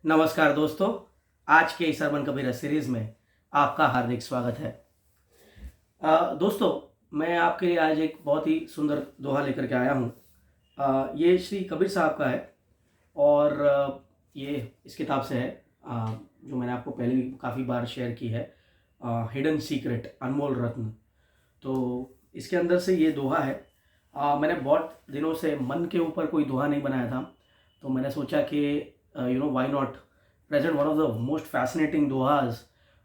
नमस्कार दोस्तों, आज के इस सरमन कबीरा सीरीज़ में आपका हार्दिक स्वागत है। दोस्तों, मैं आपके लिए आज एक बहुत ही सुंदर दोहा लेकर के आया हूँ। ये श्री कबीर साहब का है और ये इस किताब से है, जो मैंने आपको पहले भी काफ़ी बार शेयर की है, हिडन सीक्रेट, अनमोल रत्न। तो इसके अंदर से ये दोहा है। मैंने बहुत दिनों से मन के ऊपर कोई दोहा नहीं बनाया था, तो मैंने सोचा कि why not present one of the most fascinating दोहाज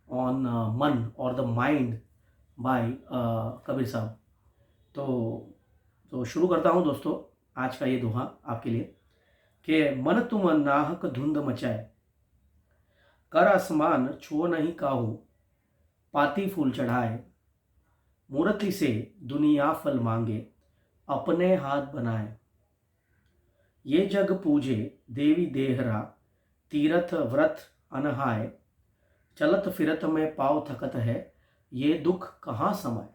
on मन और द माइंड बाय कबीर साहब। तो शुरू करता हूँ दोस्तों आज का ये दोहा आपके लिए कि मन तुम नाहक धुंध मचाए, कर आसमान छुओ नहीं काहू, पाती फूल चढ़ाए, मूर्ति से दुनिया फल मांगे, अपने हाथ बनाए। ये जग पूजे देवी देहरा, तीरथ व्रत अनहाय, चलत फिरत में पाव थकत है, ये दुख कहाँ समाए।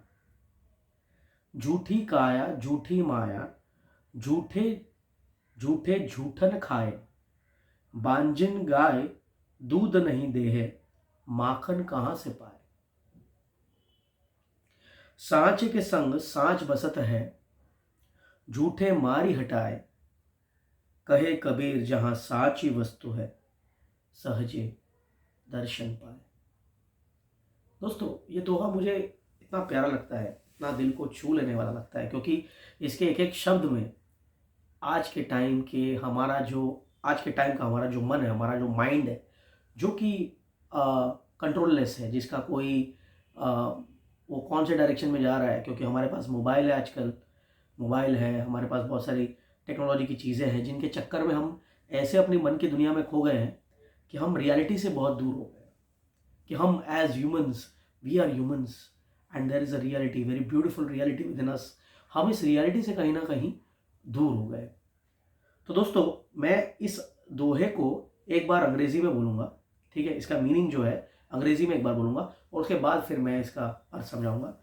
झूठी काया झूठी माया, झूठे झूठे झूठन खाए, बांजिन गाय दूध नहीं देहे, माखन कहाँ से पाए। सांच के संग सांच बसत है, झूठे मारी हटाए, कहे कबीर जहां साची वस्तु है, सहजे दर्शन पाए। दोस्तों, ये दोहा मुझे इतना प्यारा लगता है, इतना दिल को छू लेने वाला लगता है, क्योंकि इसके एक एक शब्द में आज के टाइम के हमारा जो आज के टाइम का हमारा जो मन है, हमारा जो माइंड है, जो कि कंट्रोललेस है, जिसका कोई वो कौन से डायरेक्शन में जा रहा है, क्योंकि हमारे पास मोबाइल है, आजकल मोबाइल है, हमारे पास बहुत सारी टेक्नोलॉजी की चीज़ें हैं, जिनके चक्कर में हम ऐसे अपनी मन की दुनिया में खो गए हैं कि हम रियलिटी से बहुत दूर हो गए, कि हम as humans, we are humans and there is a reality, very beautiful reality within us. हम इस रियलिटी से कहीं ना कहीं दूर हो गए। तो दोस्तों, मैं इस दोहे को एक बार अंग्रेजी में बोलूँगा, ठीक है, इसका मीनिंग जो है अंग्रेजी में एक बार बोलूँगा और उसके बाद फिर मैं इसका अर्थ समझाऊंगा।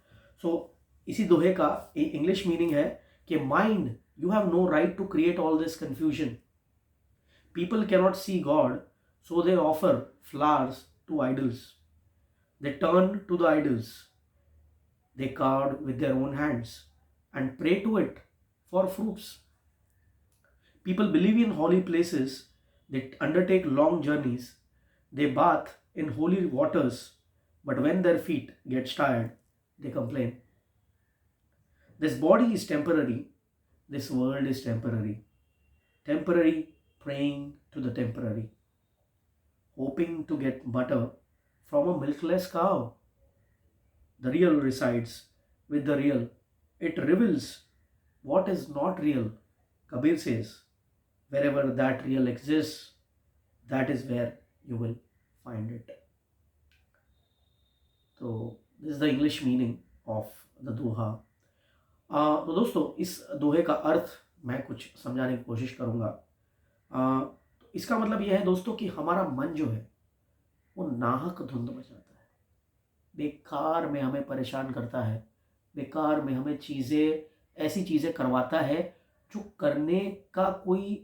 इसी दोहे का इंग्लिश मीनिंग है कि mind, you have no right to create all this confusion, people cannot see God, so they offer flowers to idols, they turn to the idols they carved with their own hands and pray to it for fruits. People believe in holy places, they undertake long journeys, they bath in holy waters, but when their feet get tired, they complain. This body is temporary, this world is temporary. Temporary praying to the temporary, hoping to get butter from a milkless cow. The real resides with the real. It reveals what is not real. Kabir says, wherever that real exists, that is where you will find it. तो this is the English meaning of the doha. तो दोस्तों, इस दोहे का अर्थ मैं कुछ समझाने की कोशिश करूँगा। तो इसका मतलब यह है दोस्तों कि हमारा मन जो है वो नाहक धुंध मचाता है, बेकार में हमें परेशान करता है, बेकार में हमें ऐसी चीज़ें करवाता है जो करने का कोई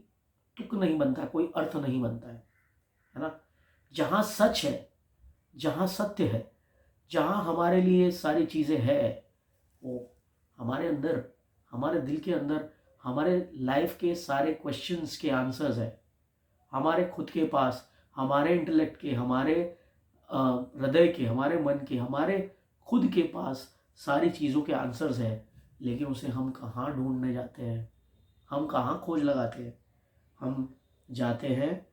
तुक नहीं बनता, कोई अर्थ नहीं बनता है ना। जहाँ सच है, जहाँ सत्य है, जहाँ हमारे लिए सारी चीज़ें हैं, वो हमारे अंदर, हमारे दिल के अंदर, हमारे लाइफ के सारे क्वेश्चंस के आंसर्स है हमारे खुद के पास, हमारे इंटेलेक्ट के, हमारे हृदय के, हमारे मन के, हमारे खुद के पास सारी चीज़ों के आंसर्स है। लेकिन उसे हम कहाँ ढूंढने जाते हैं, हम कहाँ खोज लगाते हैं। हम जाते हैं,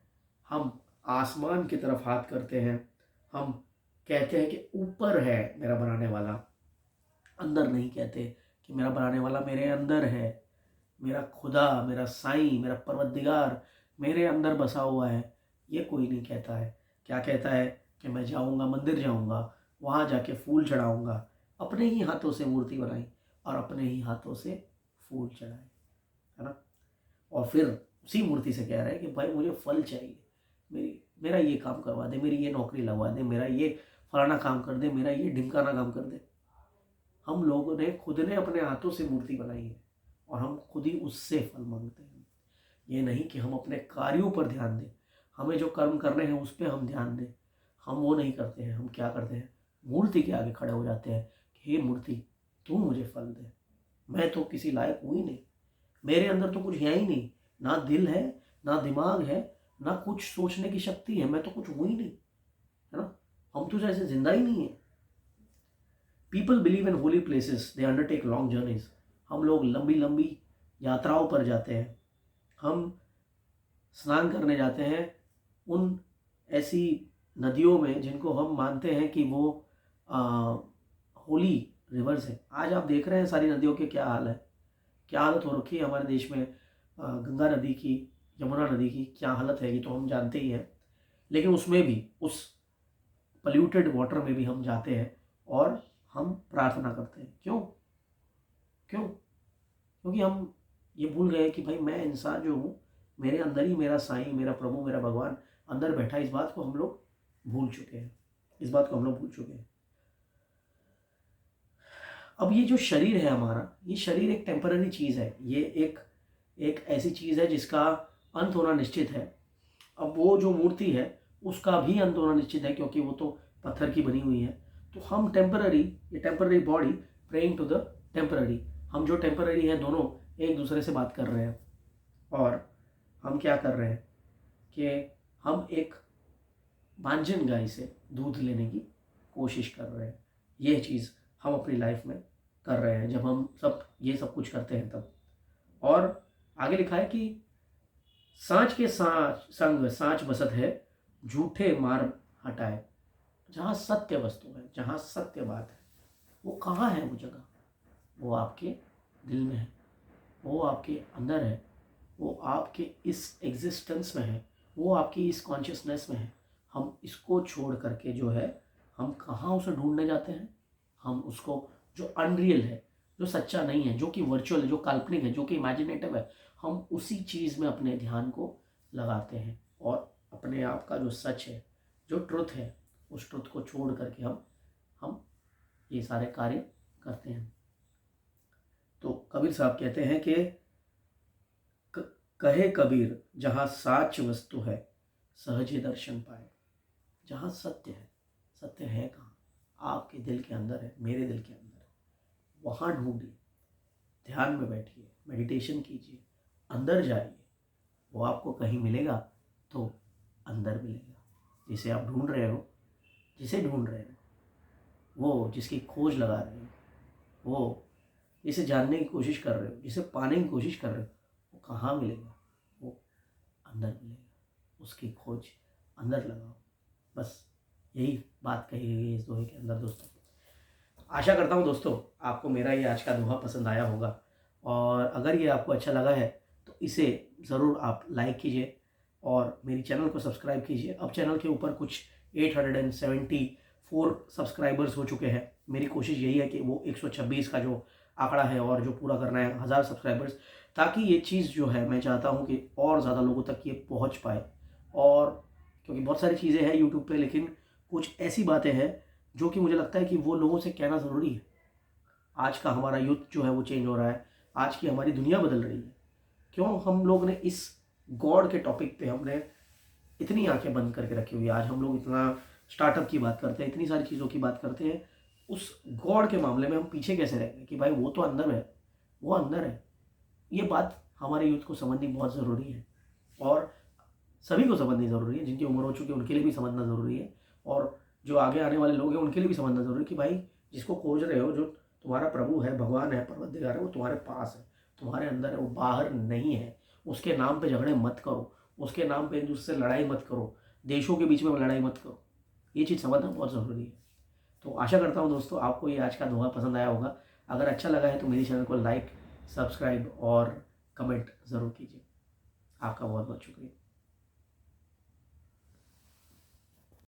हम आसमान की तरफ हाथ करते हैं, हम कहते हैं कि ऊपर है मेरा बनाने वाला, अंदर नहीं कहते कि मेरा बनाने वाला मेरे अंदर है, मेरा खुदा, मेरा साईं, मेरा परवरदिगार मेरे अंदर बसा हुआ है। ये कोई नहीं कहता है। क्या कहता है कि मैं जाऊंगा, मंदिर जाऊंगा, वहाँ जाके फूल चढ़ाऊंगा, अपने ही हाथों से मूर्ति बनाई और अपने ही हाथों से फूल चढ़ाए, है ना। और फिर उसी मूर्ति से कह रहा है कि भाई मुझे फल चाहिए, मेरा ये काम करवा दे, मेरी ये नौकरी लगवा दे, मेरा ये फलाना काम कर दे, मेरा ये ढिमकाना काम कर दे। हम लोगों ने खुद ने अपने हाथों से मूर्ति बनाई है और हम खुद ही उससे फल मांगते हैं। ये नहीं कि हम अपने कार्यों पर ध्यान दें, हमें जो कर्म करने हैं उस पर हम ध्यान दें। हम वो नहीं करते हैं। हम क्या करते हैं, मूर्ति के आगे खड़े हो जाते हैं कि हे मूर्ति तू मुझे फल दे, मैं तो किसी लायक हूँ ही नहीं, मेरे अंदर तो कुछ है ही नहीं, ना दिल है, ना दिमाग है, ना कुछ सोचने की शक्ति है, मैं तो कुछ हूँ ही नहीं, है ना। हम तो जैसे जिंदा ही नहीं है। People believe in Holi places, they undertake long journeys. हम लोग लंबी लंबी यात्राओं पर जाते हैं। हम स्नान करने जाते हैं उन ऐसी नदियों में जिनको हम मानते हैं कि वो होली रिवर्स है। आज आप देख रहे हैं सारी नदियों के क्या हाल है, क्या हालत हो रखी है हमारे देश में। गंगा नदी की, यमुना नदी की क्या हालत है ये तो हम जानते ही हैं। लेकिन उसमें भी, उस पल्यूटेड वाटर में भी हम जाते हैं और हम प्रार्थना करते हैं। क्यों? क्यों? क्योंकि हम ये भूल गए कि भाई मैं इंसान जो हूँ, मेरे अंदर ही मेरा साईं, मेरा प्रभु, मेरा भगवान अंदर बैठा है। इस बात को हम लोग भूल चुके हैं। इस बात को हम लोग भूल चुके हैं। अब ये जो शरीर है हमारा, ये शरीर एक टेम्पररी चीज़ है। ये एक ऐसी चीज़ है जिसका अंत होना निश्चित है। अब वो जो मूर्ति है उसका भी अंत होना निश्चित है, क्योंकि वो तो पत्थर की बनी हुई है। तो हम टेम्पररी, ये temporary body praying to the temporary, हम जो टेम्पररी हैं दोनों एक दूसरे से बात कर रहे हैं। और हम क्या कर रहे हैं कि हम एक बांझन गाय से दूध लेने की कोशिश कर रहे हैं। ये चीज़ हम अपनी लाइफ में कर रहे हैं जब हम ये सब कुछ करते हैं तब। और आगे लिखा है कि सांच के संग सांच बसत है, झूठे मार्ग हटाए। जहाँ सत्य वस्तु है, जहाँ सत्य बात है, वो कहाँ है? वो जगह वो आपके दिल में है, वो आपके अंदर है, वो आपके इस एग्जिस्टेंस में है, वो आपकी इस कॉन्शियसनेस में है। हम इसको छोड़ करके जो है, हम कहाँ उसे ढूंढने जाते हैं? हम उसको, जो अनरियल है, जो सच्चा नहीं है, जो कि वर्चुअल है, जो काल्पनिक है, जो कि इमेजिनेटिव है, हम उसी चीज़ में अपने ध्यान को लगाते हैं। और अपने आप का जो सच है, जो ट्रुथ है, उस ट्रुथ को छोड़ करके हम ये सारे कार्य करते हैं। तो कबीर साहब कहते हैं कि कहे कबीर जहाँ साच वस्तु है, सहजे दर्शन पाए। जहाँ सत्य है, सत्य है कहाँ? आपके दिल के अंदर है, मेरे दिल के अंदर है। वहाँ ढूंढिए, ध्यान में बैठिए, मेडिटेशन कीजिए, अंदर जाइए। वो आपको कहीं मिलेगा तो अंदर मिलेगा। जिसे आप ढूंढ रहे हो, जिसे ढूंढ रहे हो, वो जिसकी खोज लगा रहे हो, वो जिसे जानने की कोशिश कर रहे हो, जिसे पाने की कोशिश कर रहे हो, वो कहाँ मिलेगा? वो अंदर मिलेगा। उसकी खोज अंदर लगाओ। बस यही बात कही गई है इस दोहे के अंदर दोस्तों। आशा करता हूँ दोस्तों आपको मेरा ये आज का दोहा पसंद आया होगा। और अगर ये आपको अच्छा लगा है तो इसे ज़रूर आप लाइक कीजिए और मेरी चैनल को सब्सक्राइब कीजिए। अब चैनल के ऊपर कुछ 874 सब्सक्राइबर्स हो चुके हैं। मेरी कोशिश यही है कि वो 126 का जो आंकड़ा है और जो पूरा करना है 1000 सब्सक्राइबर्स, ताकि ये चीज़ जो है मैं चाहता हूँ कि और ज़्यादा लोगों तक ये पहुँच पाए। और क्योंकि बहुत सारी चीज़ें हैं यूट्यूब पे, लेकिन कुछ ऐसी बातें हैं जो कि मुझे लगता है कि वो लोगों से कहना ज़रूरी है। आज का हमारा यूथ जो है वो चेंज हो रहा है, आज की हमारी दुनिया बदल रही है। क्यों हम लोग ने इस गॉड के टॉपिक पे हमने इतनी आंखें बंद करके रखी हुई है? आज हम लोग इतना स्टार्टअप की बात करते हैं, इतनी सारी चीज़ों की बात करते हैं, उस गॉड के मामले में हम पीछे कैसे रह गए कि भाई वो तो अंदर है, वो अंदर है। ये बात हमारे यूथ को समझनी बहुत ज़रूरी है और सभी को समझनी ज़रूरी है। जिनकी उम्र हो चुकी है उनके लिए भी समझना ज़रूरी है और जो आगे आने वाले लोग हैं उनके लिए भी समझना ज़रूरी है कि भाई जिसको खोज रहे हो, जो तुम्हारा प्रभु है, भगवान है, परवरदिगार है, वो तुम्हारे पास है, तुम्हारे अंदर है, वो बाहर नहीं है। उसके नाम पे झगड़े मत करो, उसके नाम पे एक दूसरे से लड़ाई मत करो, देशों के बीच में लड़ाई मत करो। ये चीज़ समझना बहुत ज़रूरी है। तो आशा करता हूँ दोस्तों आपको ये आज का दोहा पसंद आया होगा। अगर अच्छा लगा है तो मेरी चैनल को लाइक, सब्सक्राइब और कमेंट ज़रूर कीजिए। आपका बहुत बहुत शुक्रिया।